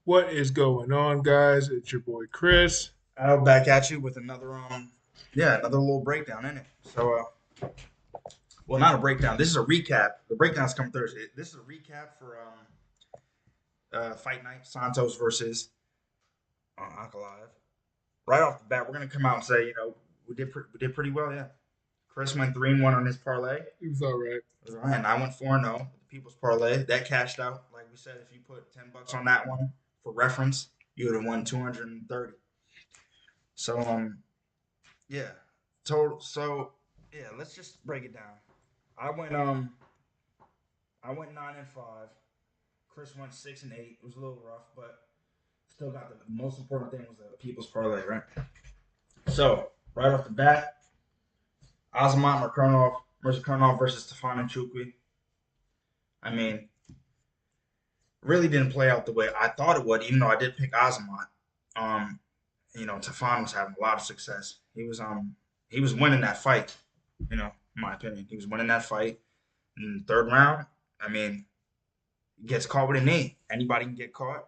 What is going on, guys? It's your boy Chris. I'll back at you with another little breakdown in it. Well, not a breakdown. This is a recap. The breakdown's coming Thursday. This is a recap for fight night Santos versus Ankalaev. Right off the bat, we're gonna come out and say, we did pretty well. Yeah, Chris went 3-1 on his parlay. It was all right. And I went 4-0 with the People's Parlay. That cashed out. Like we said, if you put $10 on that one for reference, you would have won 230. So yeah, total. So yeah, let's just break it down. I went um I went 9-5. Chris went 6-8. It was a little rough, but still got the most important thing was the People's Parlay, right? So right off the bat, Azamat Murzakanov versus Stefan Chukwi. I mean, really didn't play out the way I thought it would, even though I did pick Azamat. Um, Tefan was having a lot of success. He was winning that fight, in my opinion. He was winning that fight. In the third round, I mean, gets caught with a knee. Anybody can get caught.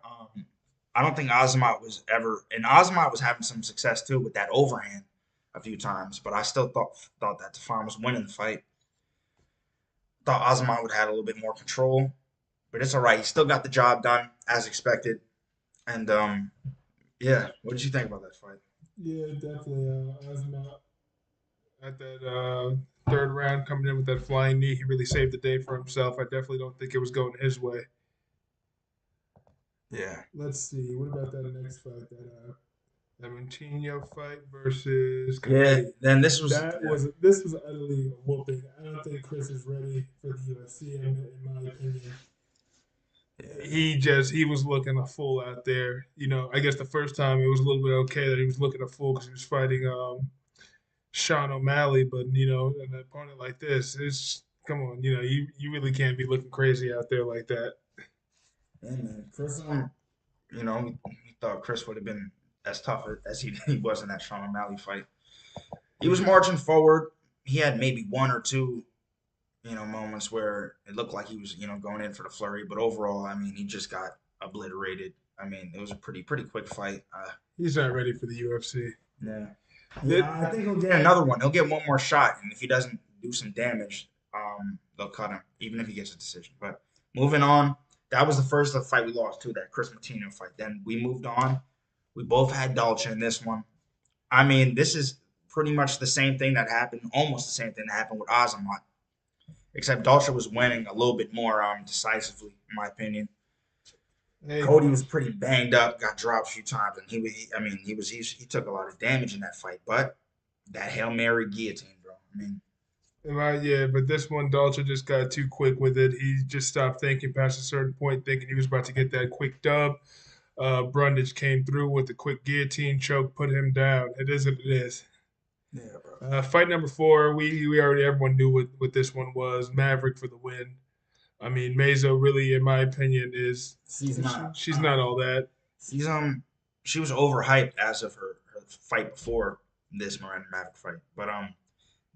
I don't think Azamat was ever, and Azamat was having some success too with that overhand a few times, but I still thought that Tefan was winning the fight. Thought Azamat would have had a little bit more control, but it's all right. He still got the job done as expected. And yeah, what did you think about that fight? Yeah, definitely. Asma at that third round coming in with that flying knee, he really saved the day for himself. I definitely don't think it was going his way. Yeah. Let's see. What about that next fight? That Montinho fight versus Yeah. Khabib. Then this was This was utterly a whooping. I don't think Chris is ready for the UFC in my opinion. He was looking a fool out there. I guess the first time it was a little bit okay that he was looking a fool because he was fighting Sean O'Malley, but an opponent like this, it's come on, you really can't be looking crazy out there like that. yeah, man. Chris, he thought Chris would have been as tough as he was in that Sean O'Malley fight. He was marching forward. He had maybe one or two, moments where it looked like he was, going in for the flurry. But overall, I mean, he just got obliterated. I mean, it was a pretty quick fight. He's not ready for the UFC. Yeah. It, Yeah, I think he'll get another one. He'll get one more shot, and if he doesn't do some damage, they'll cut him, even if he gets a decision. But moving on, that was the first fight we lost too, that Chris Martino fight. Then we moved on. We both had Dolce in this one. I mean, this is pretty much the same thing that happened, almost the same thing that happened with Azamat, except Dolce was winning a little bit more decisively, in my opinion. hey, Cody was pretty banged up, got dropped a few times, and he took a lot of damage in that fight. But that Hail Mary guillotine, bro. I mean, yeah, but this one, Dolce just got too quick with it. He just stopped thinking past a certain point, thinking he was about to get that quick dub. Brundage came through with the quick guillotine choke, put him down. It is what it is. yeah, bro. Fight number four, we already everyone knew what this one was. Maverick for the win. I mean, Mazo really, in my opinion, is She's not. she's not all that. She's She was overhyped as of her fight before this Miranda Maverick fight, but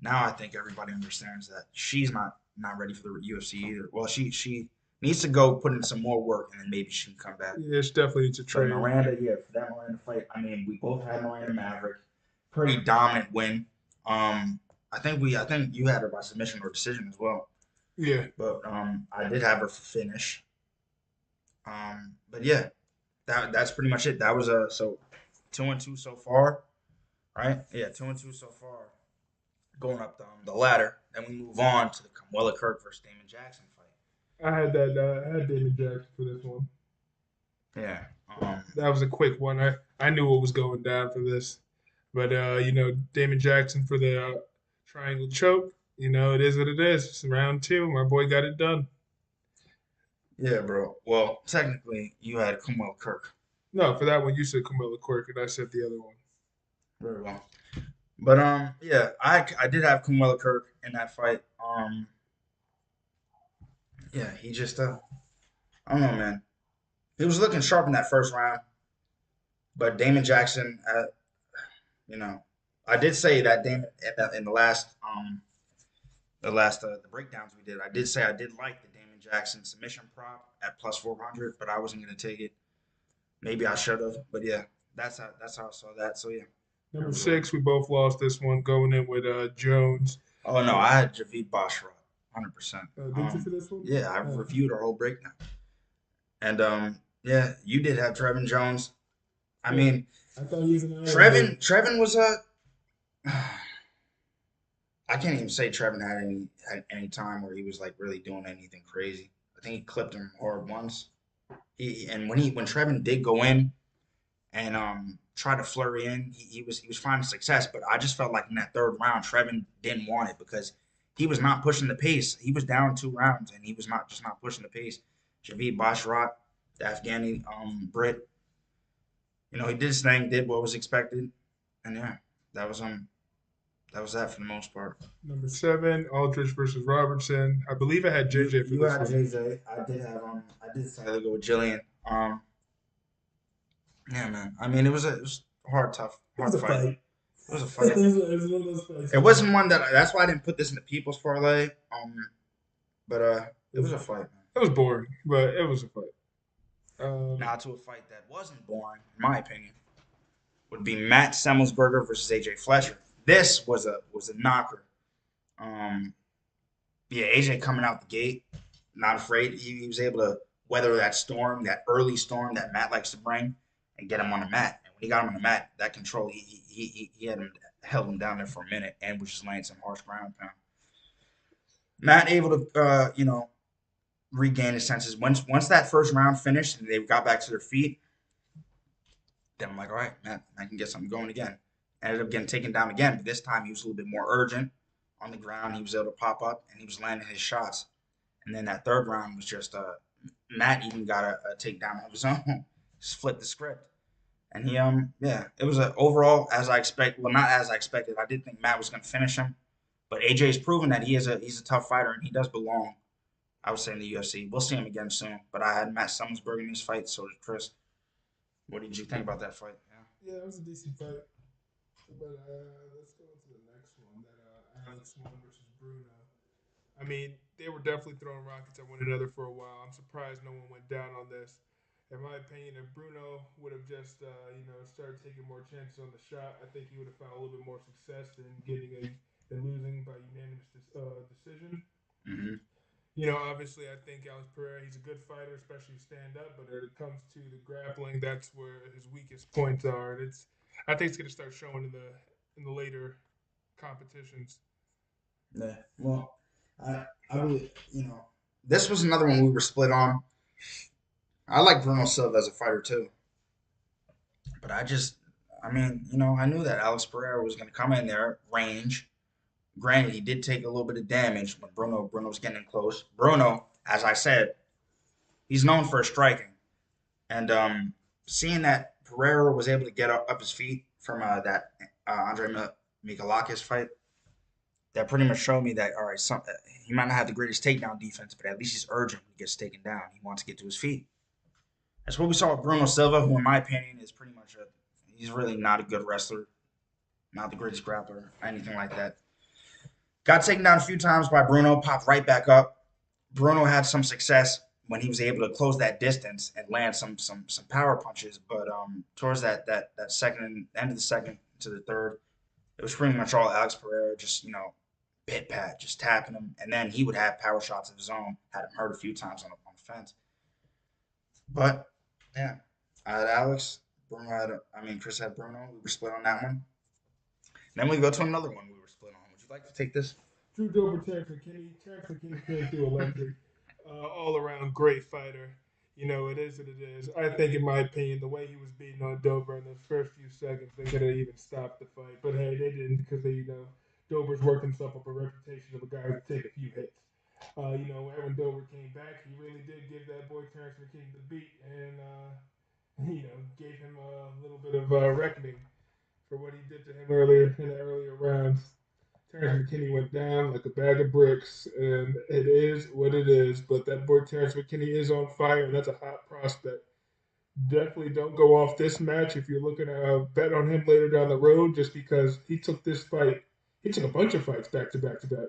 now I think everybody understands that she's not ready for the UFC either. Well, she needs to go put in some more work, and then maybe she can come back. Yeah, it's definitely needs a But train. Miranda, yeah, for that Miranda fight, I mean, we both had Miranda Maverick, pretty dominant win. I think you had her by submission or decision as well, Yeah, but I did have her for finish. But yeah, that's pretty much it. That was so 2-2 so far, right? Yeah, 2-2 so far. Going up the ladder, then we move on to the Kamwela Kirk versus Damon Jackson fight. I had that. I had David Jackson for this one. Yeah. That was a quick one. I knew what was going down for this, but Damon Jackson for the triangle choke. It is what it is. It's round two. My boy got it done. Yeah, bro. Well, technically, you had Kamwela Kirk. No, for that one you said Camilla Quirk, and I said the other one. Very well. But yeah, I did have Kamwela Kirk in that fight. Yeah, he just I don't know, man. He was looking sharp in that first round, but Damon Jackson, you know, I did say that Damon in the breakdowns we did. I did say I did like the Damon Jackson submission prop at plus 400, but I wasn't gonna take it. Maybe I should have, but yeah, that's how I saw that. So yeah, that Number was a. 6, we both lost this one going in with Jones. Oh no, Uh, I had Javid Bashra, 100%. did you for this one? Yeah, I reviewed our whole breakdown, and yeah, you did have Trevin Jones. I Yeah. mean, I thought he was an island. Trevin was a. I can't even say Trevin had any time where he was like really doing anything crazy. I think he clipped him hard once. And when Trevin did go in and try to flurry in, he was finding success. But I just felt like in that third round, Trevin didn't want it because he was not pushing the pace. He was down 2 rounds and he was not pushing the pace. Javid Bashrat, the Afghani Brit, he did his thing, did what was expected, and yeah, that was that was that for the most part. Number 7, Aldrich versus Robertson. I believe I had You JJ for you this had one. JJ. I did have I did decide to go with Jillian. Yeah, man. I mean, it was a It was hard a fight. fight. It was a It fight. was, it was one of those fights. It wasn't one that that's why I didn't put this in the people's parlay. But it was a fight, man. It was boring, but it was a fight. Now to a fight that wasn't boring, in my opinion, would be Matt Semelsberger versus AJ Fletcher. This was a knocker. Um, yeah, AJ coming out the gate, not afraid. He was able to weather that storm, that early storm that Matt likes to bring, and get him on the mat. And when he got him on the mat, that control, he had him held him down there for a minute and was just laying some harsh ground pound. Matt able to regain his senses once that first round finished and they got back to their feet. Then I'm like, all right, Matt, I can get something going again. Ended up getting taken down again, but this time he was a little bit more urgent on the ground. He was able to pop up and he was landing his shots. And then that third round was just Matt even got a takedown of his own, just flipped the script. And he yeah, it was a overall as I expected. Well, not as I expected. I did think Matt was going to finish him, but AJ's proven that he's a tough fighter and he does belong. I would say in the UFC. We'll see him again soon. But I had Matt Semelsberger in this fight. So did Chris. What did you think about that fight? Yeah, it was a decent fight. But let's go into the next one. That Alex Swan versus Bruno. I mean, they were definitely throwing rockets at one another for a while. I'm surprised no one went down on this. In my opinion, if Bruno would have just started taking more chances on the shot, I think he would have found a little bit more success than than losing by unanimous decision. Mm-hmm. Obviously, I think Alex Pereira, he's a good fighter, especially stand up. But when it comes to the grappling, that's where his weakest points are. And I think it's going to start showing in the later competitions. Yeah. Well, I really, this was another one we were split on. I like Bruno Silva as a fighter too, but I mean, I knew that Alex Pereira was going to come in there range. Granted, he did take a little bit of damage when Bruno was getting in close. Bruno, as I said, he's known for striking, and seeing that Pereira was able to get up his feet from that Andre Mikalakis fight, that pretty much showed me that all right, he might not have the greatest takedown defense, but at least he's urgent when he gets taken down. He wants to get to his feet. That's what we saw with Bruno Silva, who, in my opinion, is pretty much he's really not a good wrestler, not the greatest grappler, anything like that. Got taken down a few times by Bruno, popped right back up. Bruno had some success when he was able to close that distance and land some power punches, but towards that second end of the second to the third, it was pretty much all Alex Pereira, just pit pat, just tapping him, and then he would have power shots of his own, had him hurt a few times on the fence. But yeah, I had Alex. Chris had Bruno. We were split on that one. Then we go to another one we were split on. Would you like to take this? Drew Dober, Terrence McKinney. Terrence McKinney came through electric. All around great fighter. It is what it is. I think, in my opinion, the way he was beating on Dober in those first few seconds, they could have even stopped the fight. But hey, they didn't because Dober's worked himself up a reputation of a guy who can take a few hits. When Dober came back, he really did give that boy Terrence McKinney the beat and, gave him a little bit of reckoning for what he did to him earlier in the earlier rounds. Terrence McKinney went down like a bag of bricks, and it is what it is. But that boy Terrence McKinney is on fire, and that's a hot prospect. Definitely don't go off this match if you're looking to bet on him later down the road, just because he took this fight. He took a bunch of fights back to back to back.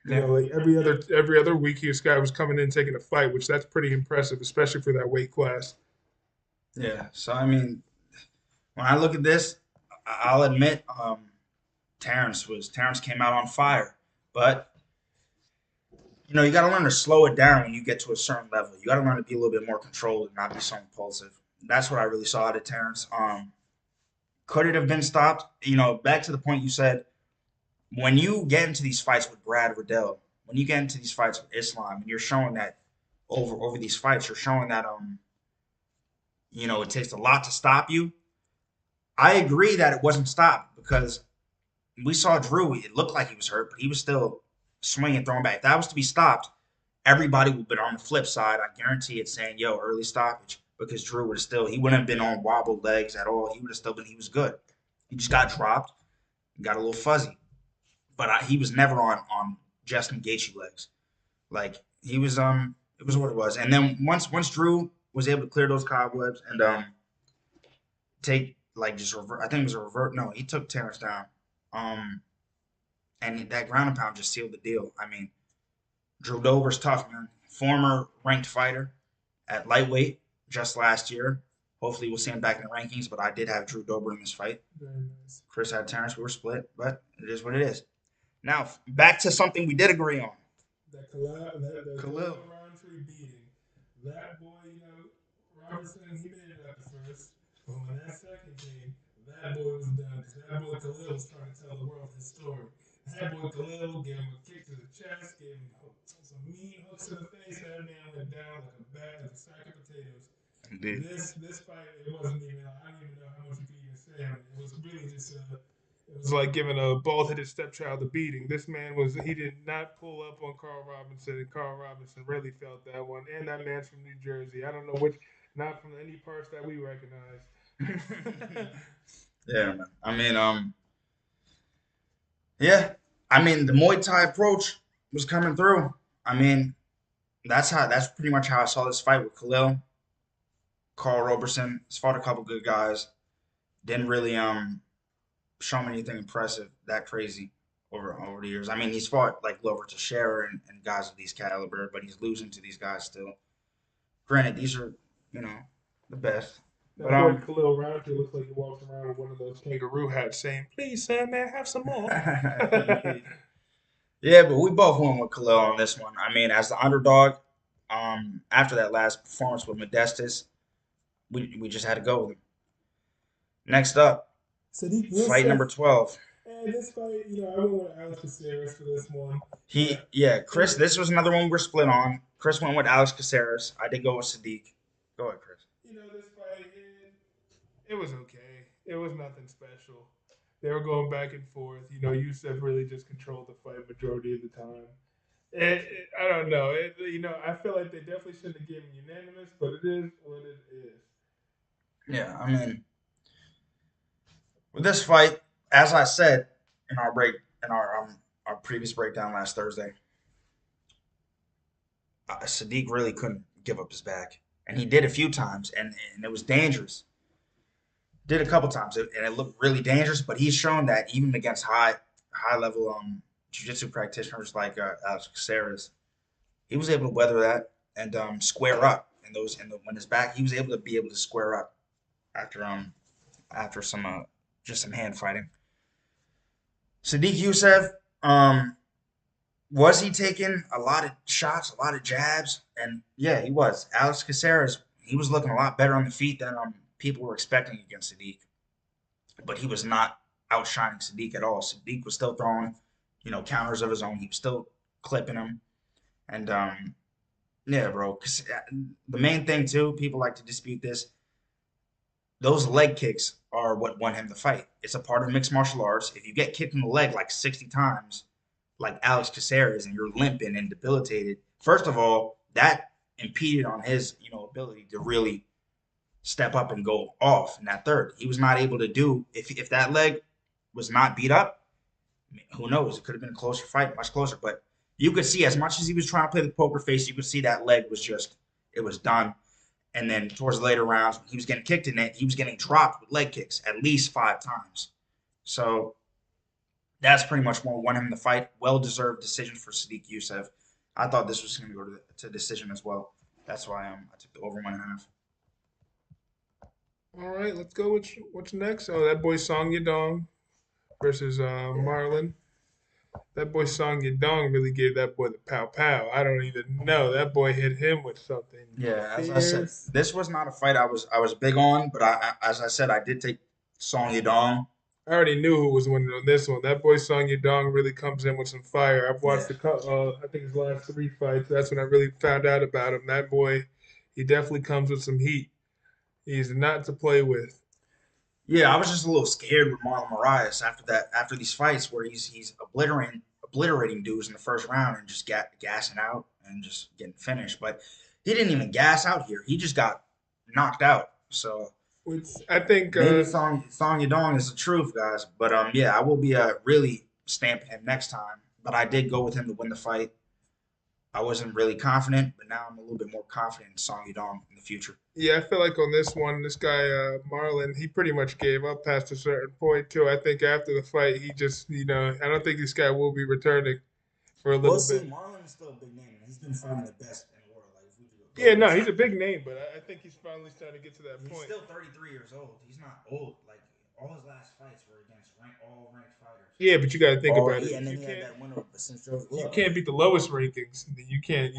Yeah. Like every other week, this guy was coming in taking a fight, which that's pretty impressive, especially for that weight class. Yeah. So I mean, when I look at this, I'll admit, Terrence came out on fire, but you got to learn to slow it down when you get to a certain level. You got to learn to be a little bit more controlled and not be so impulsive. That's what I really saw out of Terrence. Could it have been stopped? Back to the point you said, when you get into these fights with Brad Riddell, when you get into these fights with Islam, and you're showing that over these fights, you're showing that it takes a lot to stop you. I agree that it wasn't stopped because we saw Drew. It looked like he was hurt, but he was still swinging, throwing back. If that was to be stopped, everybody would have been on the flip side. I guarantee it, saying, "Yo, early stoppage," because Drew would have still. He wouldn't have been on wobbled legs at all. He would have still been. He was good. He just got dropped, got a little fuzzy, but he was never on Justin Gaethje legs. Like he was. It was what it was. And then once Drew was able to clear those cobwebs and take like just revert. I think it was a revert. No, he took Terrence down. Um, and that ground and pound just sealed the deal. I mean, Drew Dober's tough, man. Former ranked fighter at lightweight just last year. Hopefully, we'll see him back in the rankings. But I did have Drew Dober in this fight. Very nice. Chris had Terrence. We were split, but it is what it is. Now, back to something we did agree on. That Khalil. Khalil Roundtree beating. That boy, Robertson, he made it up at first. But when that second came, that boy was done. Because that boy Khalil was trying to tell the world his story. That boy Khalil gave him a kick to the chest, gave him some mean hooks to the face. That man went down like a bag, like a sack of potatoes. Indeed. This fight, it wasn't even. I don't even know how much you could even say on it. It was really just. It was like giving a bald-headed stepchild a beating. This man he did not pull up on Carl Robinson, and Carl Robinson really felt that one. And that man's from New Jersey. I don't know which, not from any parts that we recognize. Yeah, man. Yeah. I mean, the Muay Thai approach was coming through. I mean, that's pretty much how I saw this fight with Khalil. Carl Roberson. He's fought a couple good guys. Didn't really show me anything impressive that crazy over the years. I mean, he's fought like Glover Teixeira and guys of these caliber, but he's losing to these guys still. Granted, these are you know the best, but That boy Khalil Roundtree looks like he walks around with one of those kangaroo hats saying, "Please, sir, may I have some more?" yeah, but we both went with Khalil on this one. I mean, as the underdog, after that last performance with Modestus, we just had to go with him. Next up, Sadiq fight Youssef. number 12. And this fight, I went with Alex Caceres for this one. Chris, this was another one we're split on. Chris went with Alex Caceres. I did go with Sadiq. Go ahead, Chris. This fight, it was okay. It was nothing special. They were going back and forth. Youssef really just controlled the fight majority of the time. I don't know. I feel like they definitely shouldn't have given unanimous, but it is what it is. Yeah, I mean, with this fight, as I said in our previous breakdown last Thursday, Sadiq really couldn't give up his back, and he did a few times, and it was dangerous. Did a couple times, and it looked really dangerous. But he's shown that even against high level jiu-jitsu practitioners like Alex Caceres, he was able to weather that and square up. And when his back, he was able to square up after some just some hand fighting. Sadiq Youssef, was he taking a lot of shots, a lot of jabs? And yeah, he was. Alex Caceres, he was looking a lot better on the feet than people were expecting against Sadiq. But he was not outshining Sadiq at all. Sadiq was still throwing, counters of his own. He was still clipping him. And yeah, bro. 'Cause the main thing too, people like to dispute this. Those leg kicks are what won him the fight. It's a part of mixed martial arts. If you get kicked in the leg like 60 times, like Alex Caceres, and you're limping and debilitated, first of all, that impeded on his, ability to really step up and go off in that third. He was not able to do if that leg was not beat up. Who knows? It could have been a closer fight, much closer. But you could see as much as he was trying to play the poker face, you could see that leg was just it was done. And then towards the later rounds, when he was getting kicked in it, he was getting dropped with leg kicks at least 5 times. So that's pretty much what won him the fight. Well-deserved decision for Sadiq Youssef. I thought this was going to go to decision as well. That's why I took the over 1.5. All right, let's go. What's next? Oh, that boy Song Yadong versus Yeah. Marlon. That boy Song Yadong really gave that boy the pow pow. I don't even know. That boy hit him with something Yeah, as I said, fierce. this was not a fight I was big on, but as I said, I did take Song Yadong. I already knew who was winning on this one. That boy Song Yadong really comes in with some fire. I've Yeah. watched I think his last three fights. That's when I really found out about him. That boy, he definitely comes with some heat. He's not to play with. Yeah, I was just a little scared with Marlon Moraes after these fights where he's obliterating dudes in the first round and just gassing out and just getting finished. But he didn't even gas out here. He just got knocked out. So Which I think maybe Song Yadong is the truth, guys. But yeah, I will be really stamping him next time. But I did go with him to win the fight. I wasn't really confident, but now I'm a little bit more confident in Song Yadong in the future. yeah, I feel like on this one, this guy Marlon, he pretty much gave up past a certain point too. I think after the fight, he just, I don't think this guy will be returning for a We'll little see. bit. Marlon is still a big name. He's been fighting the best in the world. Like if we Yeah, go no, this, he's a big name, but I think he's finally starting to get to that he's point. still 33 years old. He's not old. Like all his last fights were against all ranked fighters. Yeah, but you got to think All about it. yeah, and If then you he had can't, that winner with Central. if you Look, can't beat the lowest rankings, then you can't.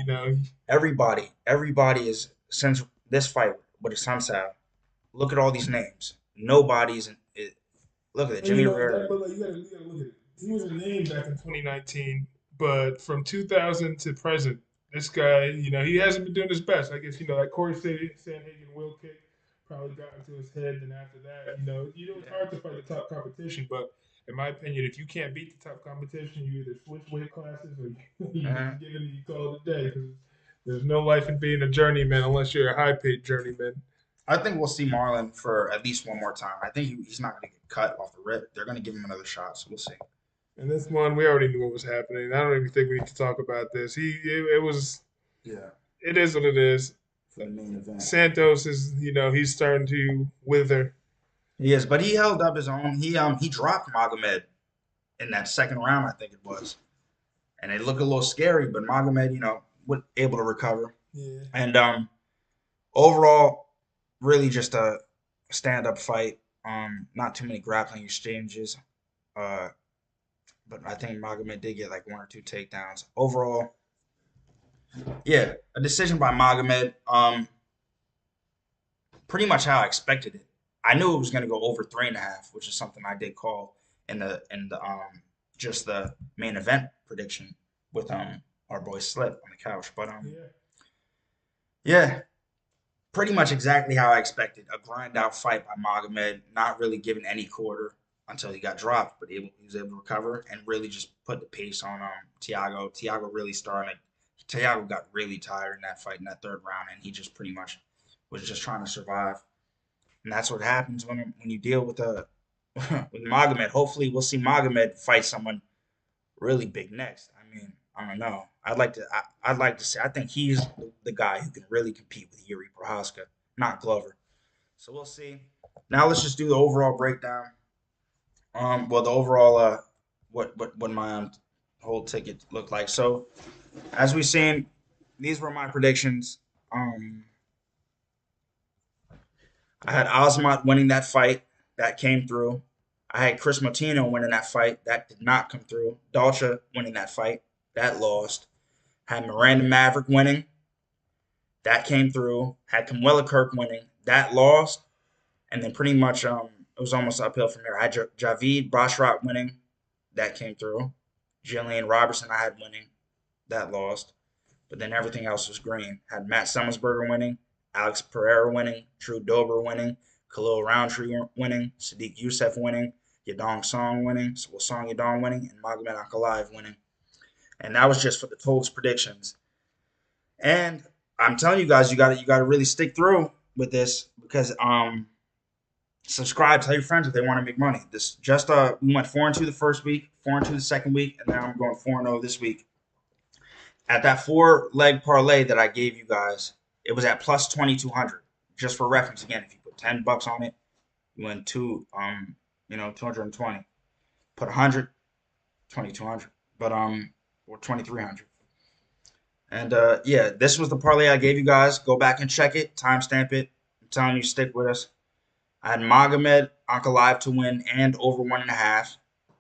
everybody is since this fight with the Sunset. Look at all these names. Nobody's. Look at it. And you Jimmy know that, Rivera. but like you gotta look at it. He was a name back in 2019, but from 2000 to present, this guy, he hasn't been doing his best. I guess that Corey Sandhagen will kick probably got into his head. Then after that, it's Yeah. hard to fight the top competition. But in my opinion, if you can't beat the top competition, you either switch weight classes or you Uh-huh. just you call it a day because there's no life in being a journeyman unless you're a high paid journeyman. I think we'll see Marlon for at least one more time. I think he's not going to get cut off the rip. They're going to give him another shot, so we'll see. And this one, we already knew what was happening. I don't even think we need to talk about this. It was, Yeah, it is what it is. for the main event. Santos is, he's starting to wither. He is, but he held up his own. He dropped Magomed in that second round, I think it was, and it looked a little scary. But Magomed, was able to recover. Yeah. And overall, really just a stand-up fight. Not too many grappling exchanges. Uh, but I think Magomed did get like one or two takedowns. Overall, yeah, a decision by Magomed. Pretty much how I expected it. I knew it was going to go over 3.5, which is something I did call in the just the main event prediction with our boy Slip on the couch. But Yeah. yeah, pretty much exactly how I expected. A grind out fight by Magomed, not really giving any quarter until he got dropped, but he was able to recover and really just put the pace on Tiago. Tiago really started. Tiago got really tired in that fight in that third round, and he just pretty much was just trying to survive. And that's what happens when you deal with a with Magomed. Hopefully, we'll see Magomed fight someone really big next. I mean, I don't know. I'd like to say I think he's the guy who can really compete with Yuri Prohaska, not Glover. So we'll see. Now let's just do the overall breakdown. Well, the overall what my whole ticket looked like. So as we seen, these were my predictions. Um, I had Osmont winning that fight. That came through. I had Chris Martino winning that fight. That did not come through. Dalcha winning that fight. That lost. Had Miranda Maverick winning. That came through. Had Kamala Kirk winning. That lost. And then pretty much it was almost uphill from there. I had Javid Basharat winning. That came through. Jillian Robertson I had winning. That lost. But then everything else was green. Had Matt Semelsberger winning. Alex Pereira winning. Drew Dober winning. Khalil Roundtree winning. Sadiq Youssef winning. Yadong Song winning. Song Yadong winning. And Magomed Ankalaev winning. And that was just for the totals predictions. And I'm telling you guys, you gotta really stick through with this because subscribe, tell your friends if they want to make money. This just we went 4-2 the first week, 4-2 the second week, and now I'm going 4-0 this week. At that 4-leg parlay that I gave you guys, it was at plus 2,200. Just for reference, again, if you put $10 on it, you win 220. Put 100, 2,200, but or 2,300. And yeah, this was the parlay I gave you guys. Go back and check it, timestamp it. I'm telling you, stick with us. I had Magomed Ankalaev to win and over 1.5.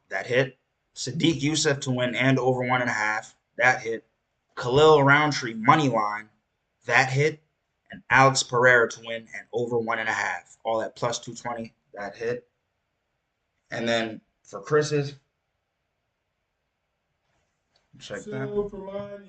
That hit. Sadiq Youssef to win and over 1.5. That hit. Khalil Roundtree money line. That hit. And Alex Pereira to win and over 1.5. All at plus 220. That hit. And then for Chris's, check that. So for mine,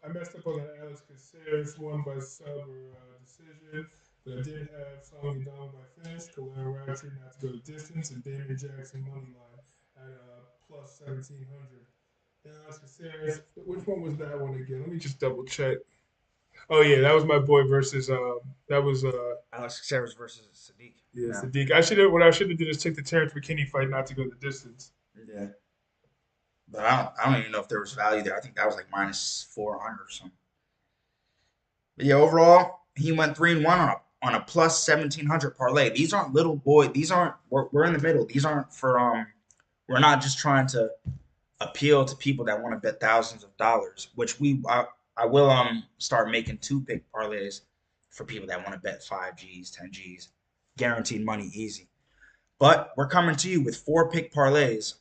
I messed up on the Alex Caceres one by sub or decision, but I did have Song Yadong by finish, Khalil Roundtree not to go the distance, and Damian Jackson money line at plus 1,700. And Alex Caceres, which one was that one again? Let me just double check. Oh yeah, that was my boy versus that was Alex Caceres versus Sadiq. yeah, Yeah. Sadiq. I should have did is take the Terrence McKinney fight not to go the distance. Yeah. But I don't even know if there was value there. I think that was like minus 400 or something. But yeah, overall, he went 3-1 on a plus 1,700 parlay. These aren't little boy. These aren't. We're in the middle. These aren't for. We're not just trying to appeal to people that want to bet thousands of dollars. Which I will start making 2-pick parlays for people that want to bet 5 Gs, 10 Gs, guaranteed money, easy. But we're coming to you with 4-pick parlays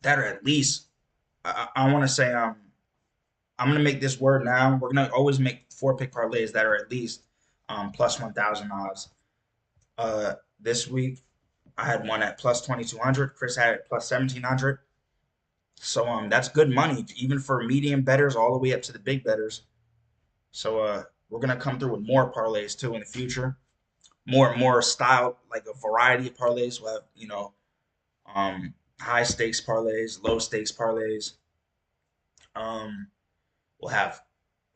that are at least. I want to say I'm gonna make this word now. We're gonna always make 4-pick parlays that are at least plus 1,000 odds. This week I had one at plus 2,200. Chris had it plus 1,700. So that's good money even for medium bettors all the way up to the big bettors. So we're gonna come through with more parlays too in the future. More style, like a variety of parlays. We'll have high stakes parlays, low stakes parlays. Um, we'll have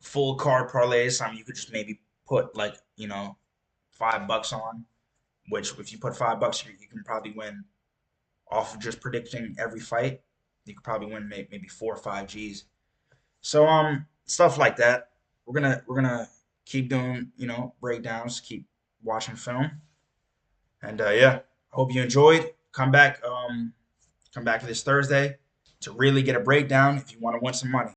full card parlays. Something you could just maybe put like $5 on. Which if you put $5, you can probably win off of just predicting every fight. You could probably win maybe 4 or 5 Gs. So stuff like that. We're gonna keep doing breakdowns, keep watching film, and yeah, I hope you enjoyed. Come back this Thursday to really get a breakdown if you want to win some money.